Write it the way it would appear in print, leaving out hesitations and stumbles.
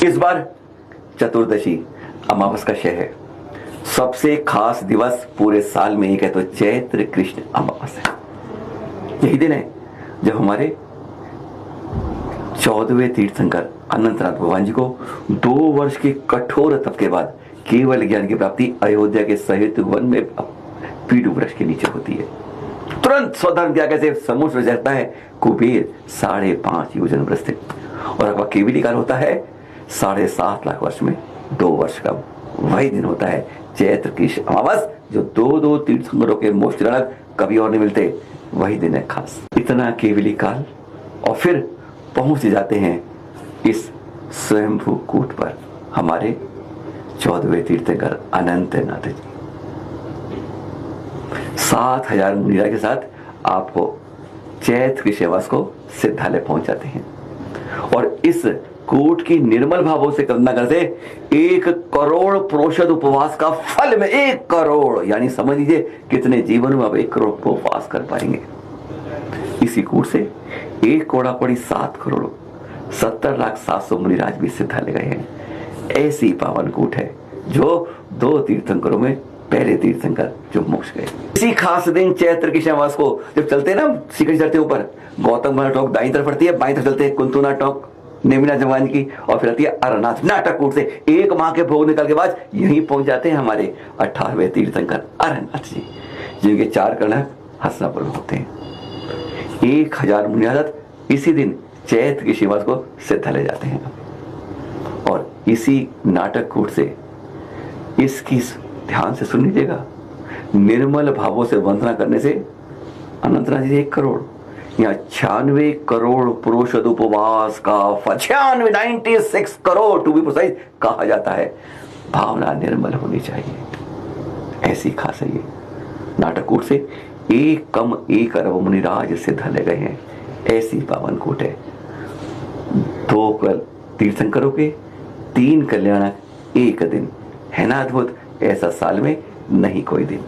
इस बार चतुर्दशी अमावस का क्षय है। सबसे खास दिवस पूरे साल में एक है तो चैत्र कृष्ण अमावस है। यही दिन है जब हमारे 14वें तीर्थंकर अनंतनाथ भगवान जी को 2 वर्ष के कठोर तप के बाद केवल ज्ञान की प्राप्ति अयोध्या के सहित वन में पीड़ू वृक्ष के नीचे होती है। तुरंत स्वधर्म त्याग से समुद्र जाता है कुबेर 5.5 योजन प्रस्थित, और आपका केवली काल होता है 7.5 लाख वर्ष में 2 वर्ष का। वही दिन होता है चैत्र कृष्ण अमावस, जो 2 तीर्थंकरों के मोक्षजनक कभी और नहीं मिलते। वही दिन है खास। इतना केवली काल और फिर पहुंच जाते हैं इस स्वयंभू कूट पर हमारे 14वें तीर्थंकर अनंतनाथ जी। 7000 मुनिरा के साथ आपको चैत्र कृष्ण अमावस को सिद्धालय पहुंच जाते हैं, और इस कूट की निर्मल भावों से कल्पना करते 1 करोड़ प्रोषद उपवास का फल में 1 करोड़, यानी समझ लीजिए कितने जीवन में आप 1 करोड़ उपवास कर पाएंगे। इसी कूट से 1 कोड़ा पड़ी 7 करोड़ 70,700,000 मुनिराज भी सिद्धालय गए हैं। ऐसी पावन कूट है जो 2 तीर्थंकरों में पहले तीर्थंकर जो मोक्ष गए। इसी खास दिन चैत्र कृष्ण अमावस को जब चलते हैं ना, सीकरी चढ़ते ऊपर, गौतम बुद्ध टॉक दाईं तरफ पड़ती है, बाईं तरफ चलते हैं कुंतुना टॉक नेमिना भगवान की, और फिर आती है अरनाथ नाटक कूट से। 1 माह के भोग निकल के बाद यहीं पहुंच जाते हैं हमारे 18वें तीर्थंकर अरनाथ जी, जिनके 4 कर्ण हस्तिनापुर में होते हैं। 1000 मुनिराज इसी दिन चैत्र कृष्ण अमावस को सिद्धालय जाते हैं, और इसी नाटक कूट से इसकी ध्यान से सुन लीजिएगा, निर्मल भावों से वंदना करने से अनंतनाथ जी 1 करोड़ या 96 करोड़ पुरुषद उपवास का 96 करोड़ टू बी प्रिसाइज कहा जाता है। भावना निर्मल होनी चाहिए। ऐसी खास है ये नाटक कूट से 1 अरब मुनिराज सिद्धालय गए हैं। ऐसी पावन कूट है। 2 तीर्थंकरों के 3 कल्याणक 1 दिन है ना अद्भुत। ऐसा साल में नहीं कोई दिन।